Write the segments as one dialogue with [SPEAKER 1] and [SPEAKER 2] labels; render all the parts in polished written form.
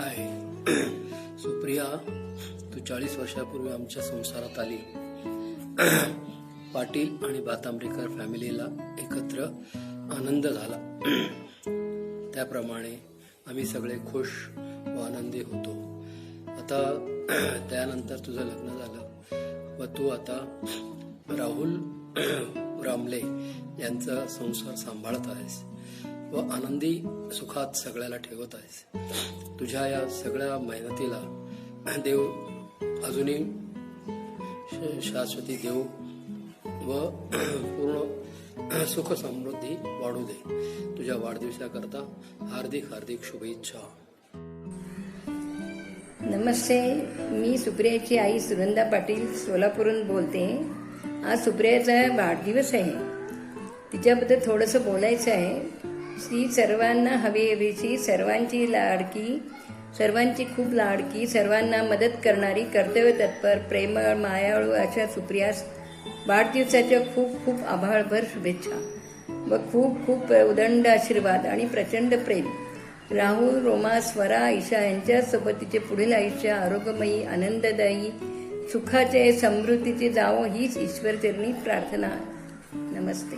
[SPEAKER 1] हाय सुप्रिया, तू 40 वर्षापूर्वी आमच्या संसारात आली. पाटील आणि बातांबरेकर फॅमिलीला एकत्र आनंद झाला. त्याप्रमाणे आम्ही सगळे खुश व आनंदी होतो. आता त्यानंतर तुझं लग्न झालं व तू आता राहुल रामले यांचा संसार सांभाळत आहेस व आनंदी सुखात सगळ्याला ठेवत आहेस. तुझ्या या सगळ्या मेहनतीला देव अजूनही शाश्वती देव व पूर्ण सुख समृद्धी वाढू दे. तुझ्या वाढदिवसाकरता हार्दिक हार्दिक शुभेच्छा.
[SPEAKER 2] नमस्ते, मी सुप्रियाची आई सुनंदा पाटील सोलापूरहून बोलते. आज सुप्रियाचा वाढदिवस आहे. तिच्याबद्दल थोडंसं बोलायचं आहे. ती सर्वांना हवीहवीची, सर्वांची लाडकी, सर्वांची खूप लाडकी, सर्वांना मदत करणारी, कर्तव्य तत्पर, प्रेमळ, मायाळू अशा सुप्रियास वाढदिवसाच्या खूप खूप आभाळभर शुभेच्छा व खूप खूप उदंड आशीर्वाद आणि प्रचंड प्रेम. राहुल, रोमा, स्वरा, ईशा यांच्यासोबत तिचे पुढील आयुष्य आरोग्यमयी, आनंददायी, सुखाचे, समृद्धीचे जावो हीच ईश्वरचरणी प्रार्थना. नमस्ते.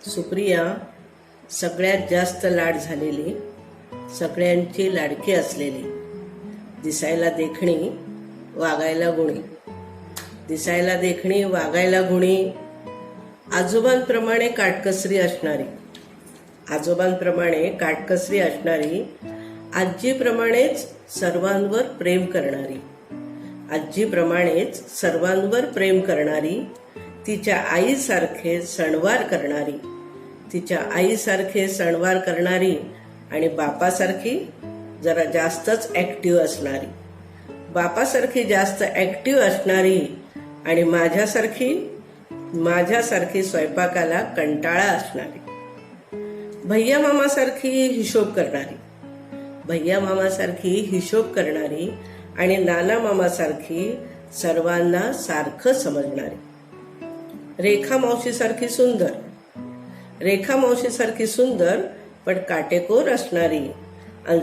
[SPEAKER 3] सुप्रिया सगळ्यात जास्त लाड झालेली, सगळ्यांची लाडकी असलेली, दिसायला देखणी, वागायला गुणी, दिसायला देखणी, वागायला गुणी, आजोबांप्रमाणे काटकसरी असणारी, आजीप्रमाणेच सर्वांवर प्रेम करणारी, तिच्या आईसारखे सणवार करणारी आणि बापासारखी जरा जास्तच ऍक्टिव्ह असणारी, आणि माझ्यासारखी स्वयंपाकाला कंटाळा असणारी, भैया मामासारखी हिशोब करणारी आणि नाना मामासारखी सर्वांना सारखं समजणारी, रेखा मावशीसारखी सुंदर पण काटेकोर असणारी, आणि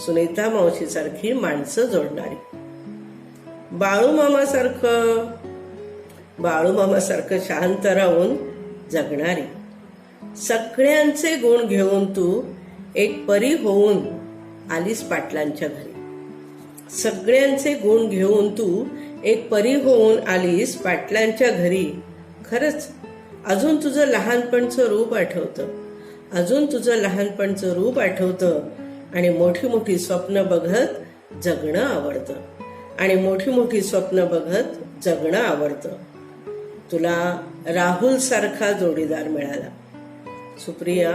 [SPEAKER 3] सुनीता मावशीसारखी माणसं जोडणारी, बाळू मामासारखं शांत राहून जगणारी, सगळ्यांचे गुण घेऊन तू एक परी होऊन आलीस पाटलांच्या घरी. खरंच अजून तुझं लहानपणचं रूप आठवतं आणि मोठी मोठी स्वप्न बघत जगणं आवडतं. तुला राहुल सारखा जोडीदार मिळाला. सुप्रिया,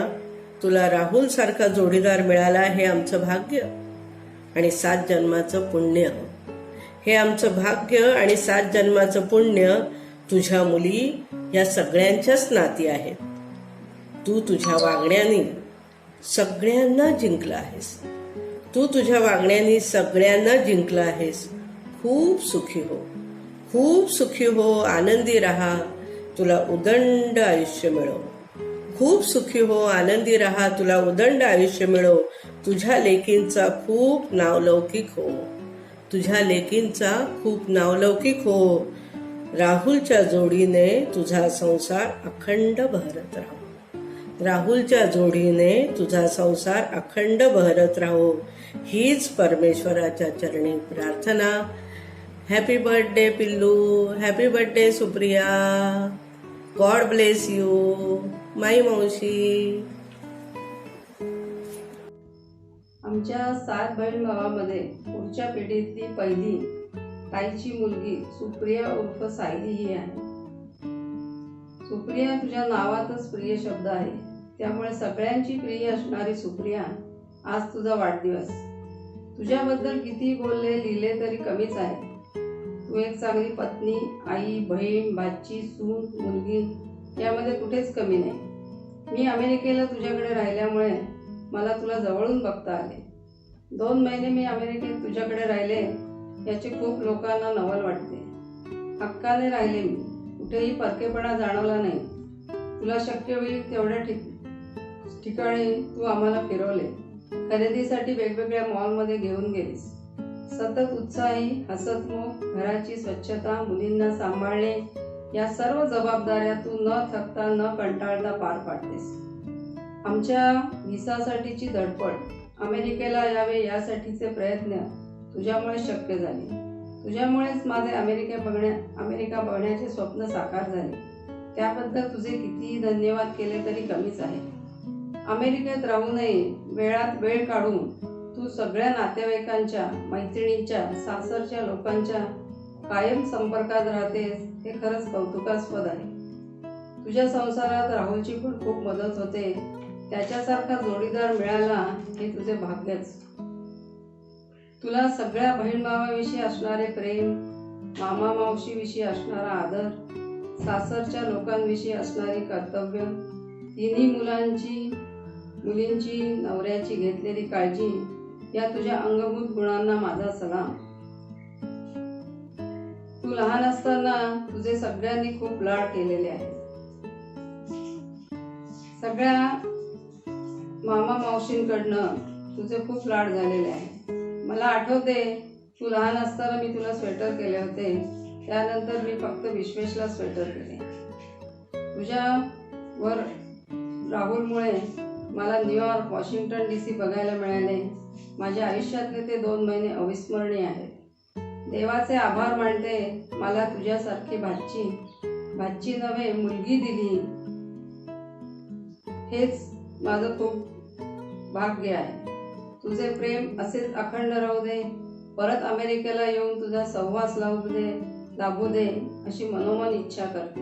[SPEAKER 3] तुला राहुल सारखा जोडीदार मिळाला हे आमचं भाग्य आणि 7 जन्माचं पुण्य. तुझ्या मुली या सगळ्यांच्याच नाती आहेत. तू तुझ्या वागण्याने सगळ्यांना जिंकला आहेस. खूप सुखी हो, आनंदी राहा, तुला उदंड आयुष्य मिळो. तुझ्या लेकींचा खूप नावलौकिक हो. राहुलच्या जोडीने तुझा संसार अखंड बहरत राहो हीच परमेश्वराच्या चरणी प्रार्थना. हॅपी बर्थडे पिल्लू, happy birthday Supriya. God bless you माई मावशी.
[SPEAKER 2] आमच्या 7 बहीण भावामध्ये पुढच्या पिढीतली पहिली ताईची मुलगी सुप्रिया उर्फ सायली ही आहे. सुप्रिया तुझ्या नावातच प्रिय शब्द आहे, त्यामुळे सगळ्यांची प्रिय असणारी सुप्रिया, आज तुझा वाढदिवस. तुझ्याबद्दल किती बोलले लिहिले तरी कमीच आहे. तू एक चांगली पत्नी, आई, बहीण, भाची, सून, मुलगी यामध्ये कुठेच कमी नाही. मी अमेरिकेला तुझ्याकडे राहिल्यामुळे मला तुला जवळून बघता आले. 2 महिने मी अमेरिकेत तुझ्याकडे राहिले याचे खूप लोकांना नवल वाटते. हक्काने राहिले मी, कुठेही परकेपणा जाणवला नाही.
[SPEAKER 4] तुला शक्य होईल तेवढ्या ठिकाणी तू आम्हाला फिरवले. खरेदीसाठी वेगवेगळ्या मॉलमध्ये घेऊन गेलीस. सतत उत्साही, हसतमुख, घराची स्वच्छता, मुलींना सांभाळणे या सर्व जबाबदाऱ्या तू न थकता न कंटाळता पार पाडतेस. आमच्या व्हिसासाठीची धडपड, अमेरिकेला यावे यासाठीचे प्रयत्न तुझ्यामुळे शक्य झाले. तुझ्यामुळेच माझे अमेरिका बघण्याचे स्वप्न साकार झाले. त्याबद्दल तुझे कितीही धन्यवाद केले तरी कमीच आहे. अमेरिकेत राहूनही वेळात वेळ काढून तू सगळ्या नातेवाईकांच्या, मैत्रिणींच्या, सासरच्या लोकांच्या कायम संपर्कात राहतेस हे खरंच कौतुकास्पद आहे. तुझ्या संसारात राहुलची पण खूप मदत होते. त्याच्यासारखा जोडीदार मिळाला हे तुझे भाग्यच. तुला सगळ्या बहीण भावाविषयी असणारे प्रेम, मामा मावशीविषयी असणारा आदर, सासरच्या लोकांविषयी असणारी कर्तव्य, तिन्ही मुलींची नवऱ्याची घेतलेली काळजी या तुझ्या अंगभूत गुणांना माझा सलाम. तू लहान असताना तुझे सगळ्यांनी खूप लाड केलेले आहेत. सगळ्या मामा मावशींकडनं तुझे खूप लाड झालेले आहे. मला आठवते तू लहान असताना मी तुला स्वेटर केले होते. त्यानंतर मी फक्त विश्वेशला स्वेटर केले. तुझ्यावर राहुलमुळे मला न्यूयॉर्क, वॉशिंग्टन DC बघायला मिळाले. माझ्या आयुष्यातले ते 2 महिने अविस्मरणीय आहेत. देवाचे आभार मानते मला तुझ्यासारखी भाची नव्हे मुलगी दिली. हेच माझं खूप भाग्य आहे. तुझे प्रेम असेच अखंड राहू दे. परत अमेरिकेला येऊन तुझा सहवास लाभू दे अशी मनोमन इच्छा करते.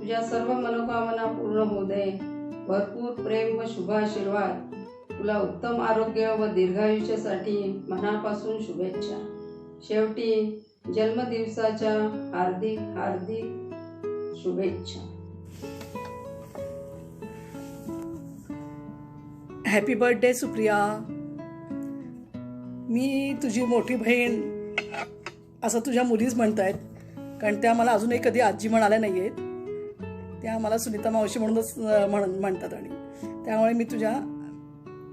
[SPEAKER 4] तुझ्या सर्व मनोकामना पूर्ण होऊ दे. भरपूर प्रेम व शुभाशीर्वाद. तुला उत्तम आरोग्य व दीर्घायुष्यासाठी मनापासून शुभेच्छा. शेवटी जन्मदिवसाच्या हार्दिक हार्दिक शुभेच्छा.
[SPEAKER 5] Happy birthday Supriya. मी तुझी मोठी बहीण असं तुझ्या मुलीच म्हणतायत, कारण त्या मला अजूनही कधी आजी म्हणाल्या नाही आहेत. त्या मला सुनीता मावशी म्हणूनच म्हणतात आणि त्यामुळे मी तुझ्या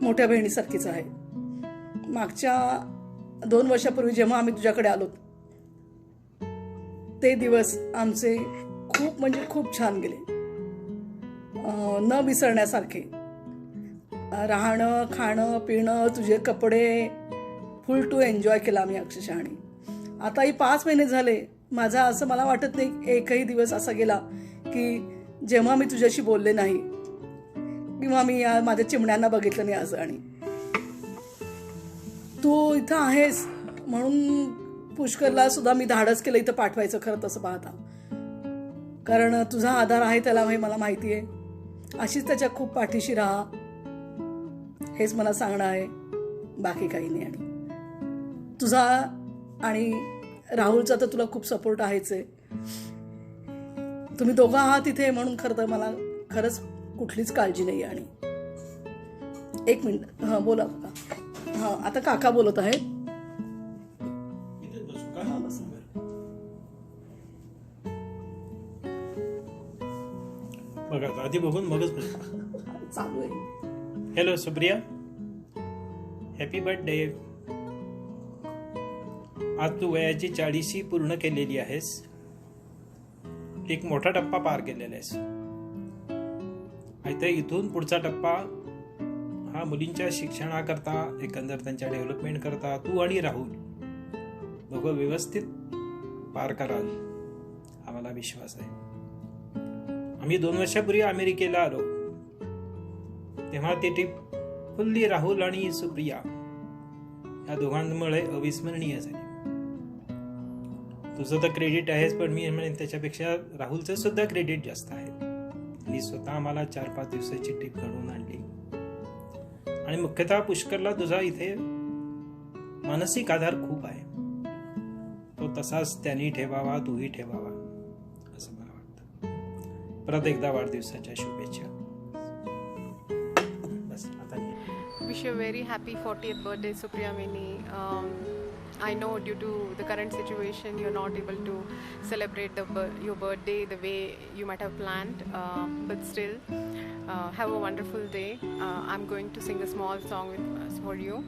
[SPEAKER 5] मोठ्या बहिणीसारखीच आहे. मागच्या 2 वर्षापूर्वी जेव्हा आम्ही तुझ्याकडे आलो ते दिवस आमचे खूप म्हणजे खूप छान गेले. न विसरण्यासारखे. राहणं, खाणं, पिणं, तुझे कपडे फुल टू एन्जॉय केला आम्ही अक्षरशः. आणि आताही 5 महिने झाले. माझा असं मला वाटत नाही एकही दिवस असा गेला की जेव्हा मी तुझ्याशी बोलले नाही किंवा मी माझ्या चिमण्यांना बघितलं नाही असं. आणि तू इथं आहेस म्हणून पुष्करला सुद्धा मी धाडस केलं इथं पाठवायचं खरं तसं पाहता, कारण तुझा आधार आहे त्याला मला माहिती आहे. अशीच त्याच्या खूप पाठीशी राहा हेच मला सांगणं आहे, बाकी काही नाही. आणि तुझा आणि राहुलचा तर तुला खूप सपोर्ट आहेच आहे. तुम्ही दोघं आहात इथे म्हणून खरं तर मला खरंच कुठलीच काळजी नाही. आणि 1 मिनिट. हां बोला काका. हां आता काका बोलत आहेत.
[SPEAKER 6] बघा आधी बघून मगच
[SPEAKER 5] चालू आहे.
[SPEAKER 6] Hello Supriya, happy birthday. आज तू वयाची 40 पूर्ण केलेली आहेस. एक मोठा टप्पा पार केलेला आहेस. आता इथून पुढचा टप्पा हा मुलींच्या शिक्षणाकरता, एकंदर त्यांच्या डेव्हलपमेंट करता तू आणि राहुल दोघं व्यवस्थित पार कराल आम्हाला विश्वास आहे. आम्ही 2 वर्षापूर्वी अमेरिकेला आलो तेव्हा ती ट्रिप फुल्ली राहुल आणि सुप्रिया या दोघांमुळे अविस्मरणीय झाली. तुझं तर क्रेडिट आहेच, पण मी म्हणेन त्याच्यापेक्षा राहुलचं सुद्धा क्रेडिट जास्त आहे. मी स्वतः आम्हाला 4-5 दिवसाची ट्रिप घडवून आणली. आणि मुख्यतः पुष्करला तुझा इथे मानसिक आधार खूप आहे. तो तसाच त्यांनी ठेवावा, तूही ठेवावा असं मला वाटतं. परत एकदा वाढदिवसाच्या शुभेच्छा. बस आता
[SPEAKER 7] Wish you a very happy 40th birthday, Supriya Mini. I know due to the current situation you're not able to celebrate your birthday the way you might have planned, but still have a wonderful day. I'm going to sing a small song for you.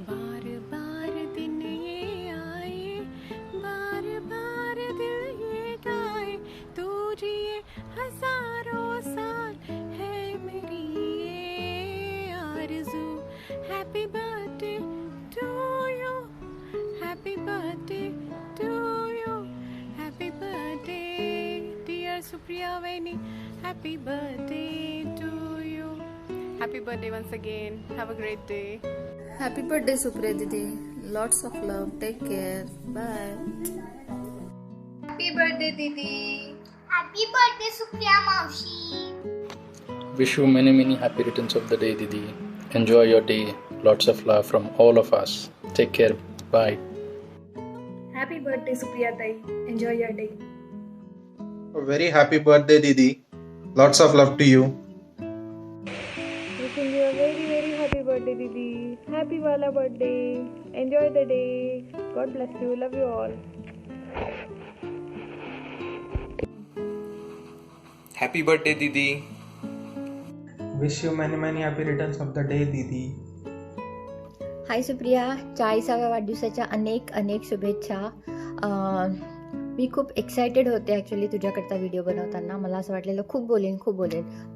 [SPEAKER 7] बार बार दिन ये आए, बार बार दिल ये गाए, तू जिए हजारों साल है मेरी ये आरज़ू. Happy birthday to you, happy birthday to you, happy birthday dear Supriya Vaini, happy birthday to you. Happy birthday once again. Have a great day.
[SPEAKER 8] Happy birthday Supriya Didi. Lots of love. Take care. Bye.
[SPEAKER 9] Happy birthday Didi. Happy birthday Supriya Maushi.
[SPEAKER 10] Wish you many happy returns of the day, Didi. Enjoy your day. Lots of love from all of us. Take care. Bye.
[SPEAKER 11] Happy birthday Supriya Dai. Enjoy your day.
[SPEAKER 12] A very happy birthday, Didi. Lots of love to you.
[SPEAKER 11] Wishing you a very happy birthday Didi. Happy wala birthday. Enjoy the day. God bless you. Love you all.
[SPEAKER 13] Happy birthday Didi.
[SPEAKER 14] Wish you many happy returns of the day, Didi.
[SPEAKER 15] हाय सुप्रिया, 40व्या वाढदिवसाच्या अनेक शुभेच्छा. मी खूप excited होते actually तुझ्याकडचा video बनवताना. मला असं वाटलेलं खूप बोलेन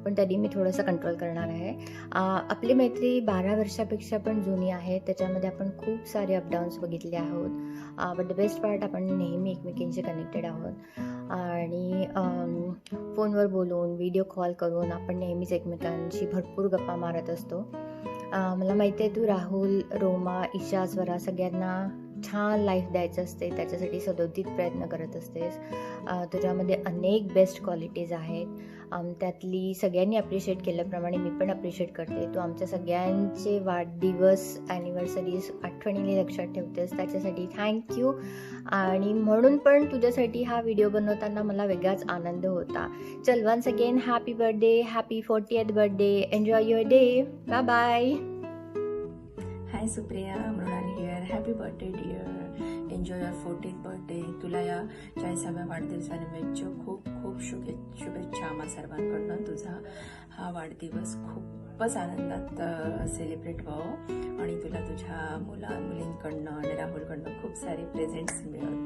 [SPEAKER 15] पण तरी मी थोडंसं कंट्रोल करणार आहे. आपली मैत्री 12 वर्षापेक्षा पण जुनी आहे. त्याच्यामध्ये आपण खूप सारे अपडाऊन्स बघितले आहोत. बट द बेस्ट पार्ट, आपण नेहमी एकमेकींशी कनेक्टेड आहोत आणि फोनवर बोलून, व्हिडिओ कॉल करून आपण नेहमीच एकमेकांशी भरपूर गप्पा मारत असतो. मला माहिती आहे तू राहुल, रोमा, ईशा, स्वरा सगळ्यांना छान लाईफ द्यायचं असते, त्याच्यासाठी सदोदित प्रयत्न करत असतेस. तुझ्यामध्ये अनेक बेस्ट क्वालिटीज आहेत. त्यातली सगळ्यांनी अप्रिशिएट केल्याप्रमाणे मी पण अप्रिशिएट करते. तू आमच्या सगळ्यांचे वाढदिवस, ॲनिव्हर्सरीज आठवणीने लक्षात ठेवतेस, त्याच्यासाठी थँक्यू. आणि म्हणून पण तुझ्यासाठी हा व्हिडिओ बनवताना मला वेगळाच आनंद होता. चल, once again happy birthday, happy 40th birthday. Enjoy your day. Bye bye.
[SPEAKER 2] Hi Supriya, Mrunali here. Happy birthday dear. Enjoy your 40th birthday. तुला या 40व्या वाढदिवसानिमित्त खूप शुभेच्छा आम्हा सर्वांकडनं. तुझा हा वाढदिवस खूपच आनंदात सेलिब्रेट व्हावं आणि तुला तुझ्या मुलींकडनं आणि राहुलकडनं खूप सारे प्रेझेंट्स मिळत.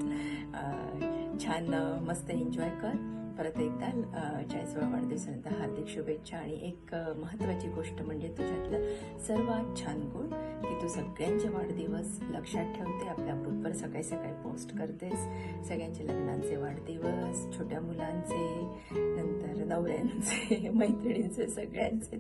[SPEAKER 2] छान मस्त एन्जॉय कर. परत एकदा 40व्या वाढदिवसानंतर हार्दिक शुभेच्छा. आणि एक महत्त्वाची गोष्ट म्हणजे तुझ्यातलं सर्वात छान गुण की तू सगळ्यांचे वाढदिवस लक्षात ठेवते, आपल्या ग्रुपवर सकाळी पोस्ट करतेस. सगळ्यांचे लग्नांचे वाढदिवस, छोट्या मुलांचे, नंतर नवऱ्यांचे, मैत्रिणींचे, सगळ्यांचे.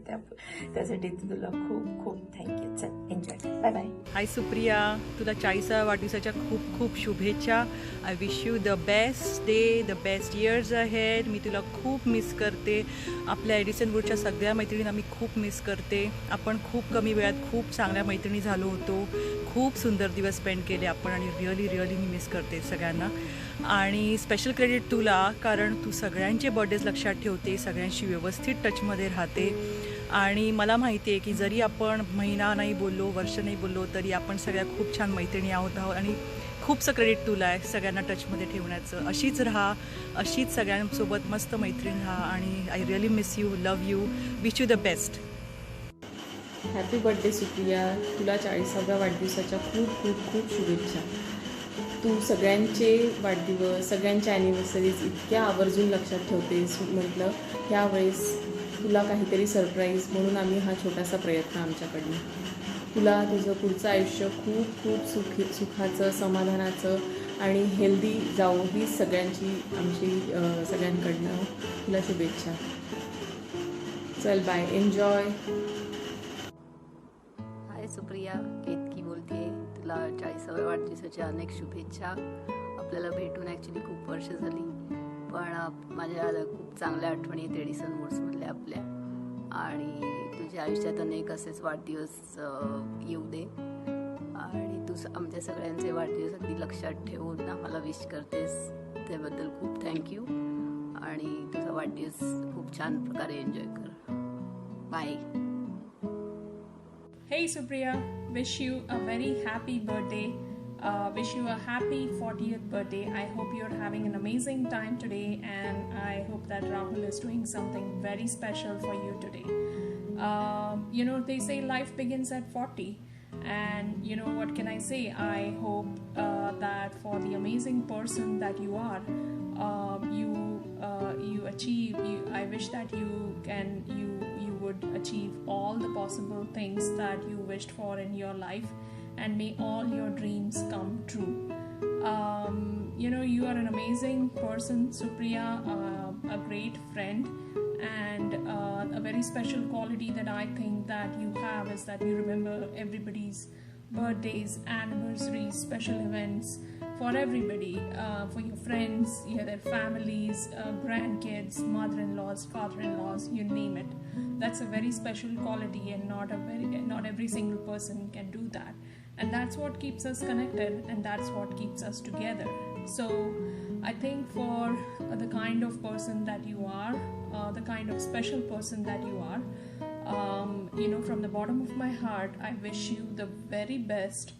[SPEAKER 2] त्यासाठी तुला खूप थँक्यू. चल, enjoy. Bye bye.
[SPEAKER 16] Hi Supriya, तुला 40व्या वाढदिवसाच्या खूप शुभेच्छा. I wish you the best day, the best years ahead. मी तुला खूप मिस करते. आपल्या एडिसन वूडच्या सगळ्या मैत्रिणींना मी खूप मिस करते. आपण खूप कमी वेळात खूप चांगल्या मैत्रिणी झालो होतो. खूप सुंदर दिवस स्पेंड केले आपण आणि रिअली मी मिस करते सगळ्यांना. आणि स्पेशल क्रेडिट तुला, कारण तू सगळ्यांचे बर्थडेज लक्षात ठेवते, सगळ्यांशी व्यवस्थित टचमध्ये राहते. आणि मला माहिती आहे की जरी आपण महिना नाही बोललो, वर्ष नाही बोललो, तरी आपण सगळ्या खूप छान मैत्रिणी आहोत आणि खूपसं क्रेडिट तुला आहे सगळ्यांना टचमध्ये ठेवण्याचं. अशीच राहा, अशीच सगळ्यांसोबत मस्त मैत्रीण राहा. आणि I really miss you, love you, wish you the best.
[SPEAKER 17] Happy birthday Supriya, तुला 40व्या वाढदिवसाच्या खूप शुभेच्छा. तू सगळ्यांचे वाढदिवस, सगळ्यांच्या ॲनिव्हर्सरीज इतक्या आवर्जून लक्षात ठेवतेस. म्हटलं ह्यावेळेस तुला काहीतरी सरप्राईज म्हणून आम्ही हा छोटासा प्रयत्न आमच्याकडनं. तुला तुझं पुढचं आयुष्य खूप सुखाचं, समाधानाचं आणि हेल्दी जाऊ, ही सगळ्यांची आमची सगळ्यांकडनं तुला शुभेच्छा. चल, बाय, एन्जॉय.
[SPEAKER 18] हाय सुप्रिया, केतकी बोलते. तुला 40व्या वाढदिवसाच्या अनेक शुभेच्छा. आपल्याला भेटून ॲक्च्युली खूप वर्ष झाली, पण माझ्या खूप चांगल्या आठवणी आहेत एडिसन वूड्समधल्या आपल्या. आणि तुझ्या आयुष्यात अनेक असेच वाढदिवस येऊ दे. आणि तू आमच्या सगळ्यांचे वाढदिवस अगदी लक्षात ठेवून आम्हाला विश करतेस, त्याबद्दल खूप थँक्यू. आणि तुझा वाढदिवस खूप छान प्रकारे एन्जॉय कर. Bye.
[SPEAKER 19] Hey Supriya, wish you a very happy birthday.
[SPEAKER 11] Wish you a happy 40th birthday. I hope you're having an amazing time today, and I hope that Rahul is doing something very special for you today. They say life begins at 40, and what can I say? I hope that for the amazing person that you are, you achieve. I wish that you would achieve all the possible things that you wished for in your life, and may all your dreams come true. You are an amazing person, Supriya, a great friend, and a very special quality that I think that you have is that you remember everybody's birthdays, anniversaries, special events for everybody, for your friends, their families, grandkids, mother-in-laws, father-in-laws, you name it. That's a very special quality, and not every single person can do that. And that's what keeps us connected, and that's what keeps us together. So I think for the kind of person that you are, the kind of special person that you are, from the bottom of my heart, I wish you the very best.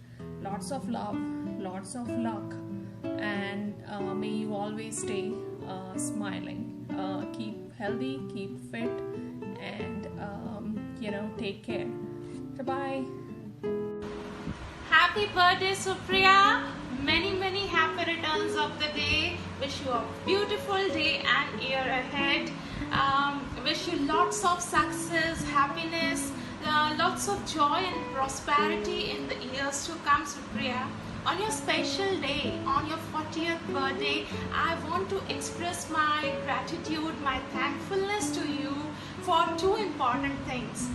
[SPEAKER 11] Lots of love, lots of luck, and may you always stay smiling. Keep healthy, keep fit, and take care. Bye-bye.
[SPEAKER 9] Happy birthday, Supriya. Many happy returns of the day. Wish you a beautiful day and year ahead. Wish you lots of success, happiness, lots of joy and prosperity in the years to come, Supriya. On your special day, on your 40th birthday, I want to express my gratitude, my thankfulness to you for two important things.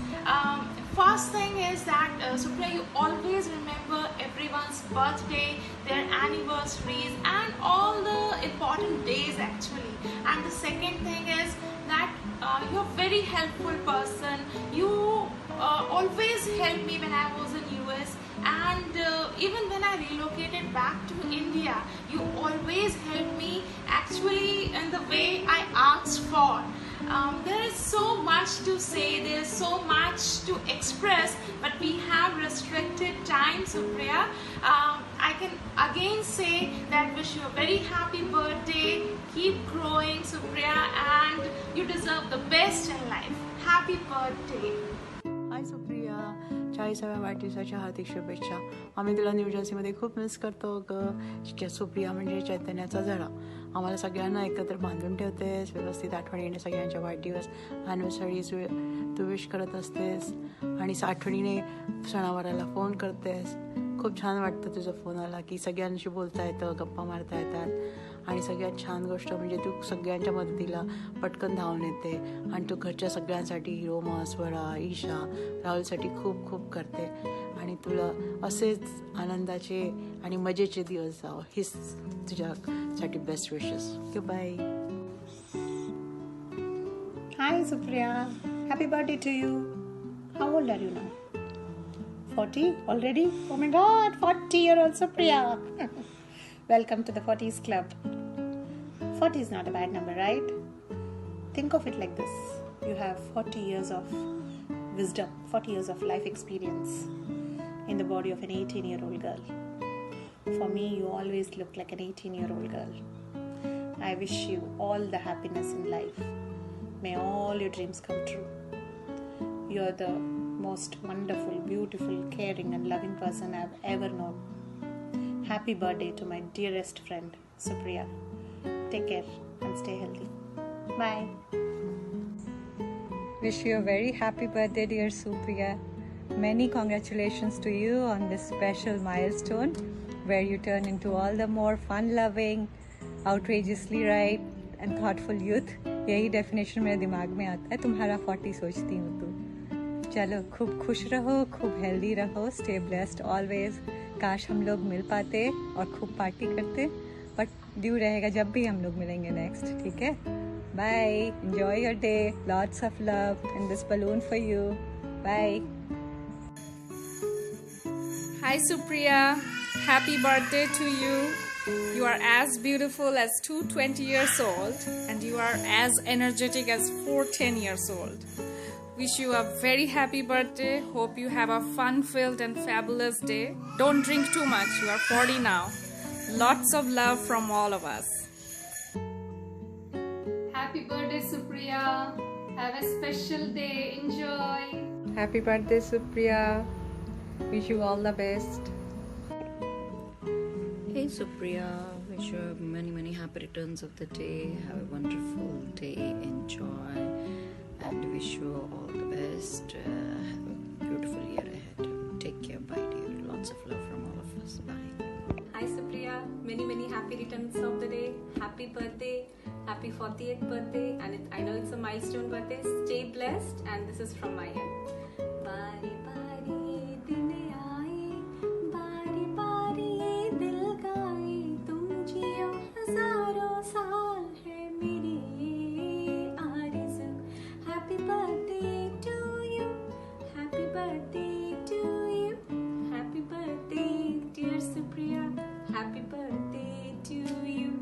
[SPEAKER 9] First thing is that Supriya, you always remember everyone's birthday, their anniversaries, and all the important days actually. And the second thing is that you're a very helpful person. You always helped me when I was in US, and even when I relocated back to India, you always helped me actually in the way I asked for. There is so much to say, there is so much to express, but we have restricted time, Supriya. I can again say that wish you a very happy birthday. Keep growing, Supriya, and you deserve the best in life. Happy birthday.
[SPEAKER 16] हाय सुप्रिया, 40व्या वाढदिवसाच्या हार्दिक शुभेच्छा. आम्ही तुला new जर्सीमध्ये खूप miss करतो ग. सुप्रिया म्हणजे चैतन्याचा झरा. आम्हाला सगळ्यांना एकत्र बांधून ठेवतेस, व्यवस्थित आठवणीने सगळ्यांच्या वाढदिवस, ॲनिव्हर्सरीज तू विश करत असतेस, आणि आठवणीने सणावाराला फोन करतेस. खूप छान वाटतं तुझा फोन आला की सगळ्यांशी बोलता येतं, गप्पा मारता येतात, आणि सगळ्यात छान गोष्ट म्हणजे तू सगळ्यांच्या मदतीला पटकन धावून येते, आणि तू घरच्या सगळ्यांसाठी रोमा, स्वरा, ईशा, राहुलसाठी खूप खूप करते, आणि तुला असेच आनंदाचे आणि मजेचे दिवस जावं हीच तुझ्यासाठी best wishes. Bye.
[SPEAKER 19] Hi Supriya, happy birthday to you. How old are you now? 40 already? Oh my god, 40-year-old Supriya. Welcome to the 40s club. 40 is not a bad number, right? Think of it like this. You have 40 years of wisdom, 40 years of life experience in the body of an 18-year-old girl. For me, you always look like an 18-year-old girl. I wish you all the happiness in life. May all your dreams come true. You're the most wonderful, beautiful, caring and loving person I've ever known. Happy birthday to my dearest friend, Supriya. Take care and stay healthy. Bye.
[SPEAKER 20] Wish you a very happy birthday, dear Supriya. Many congratulations to you on this special milestone where you turn into all the more fun-loving, outrageously right and thoughtful youth. यही definition मेरे दिमाग में आता है. तुम्हारा 40 सोचती हूँ तो. चलो खूब खुश रहो, खूब हेल्दी रहो, स्टे ब्लेस्ड ऑलवेज. काश हम लोग मिल पाते और खूब पार्टी करते, बट ड्यू रहेगा जब भी हम लोग मिलेंगे नेक्स्ट. ठीक है, bye. Enjoy your day. Lots of love and this balloon for you. Bye.
[SPEAKER 21] Hi Supriya, happy birthday to you. You are as beautiful as 220 years old, and you are as energetic as 410 years old. Wish you a very happy birthday. Hope you have a fun-filled and fabulous day. Don't drink too much. You are 40 now. Lots of love from all of us. Happy birthday, Supriya. Have a special day. Enjoy.
[SPEAKER 1] Happy birthday, Supriya. Wish you all the best.
[SPEAKER 22] Hey Supriya, wish you many happy returns of the day. Have a wonderful day. Enjoy. And wish you all the best. Have a beautiful year ahead. Take care. Bye dear. Lots of love from all of us. Bye.
[SPEAKER 23] Hi Supriya, many happy returns of the day. Happy birthday, happy 40th birthday, and I know it's a milestone birthday. Stay blessed, and this is from my end. Bye.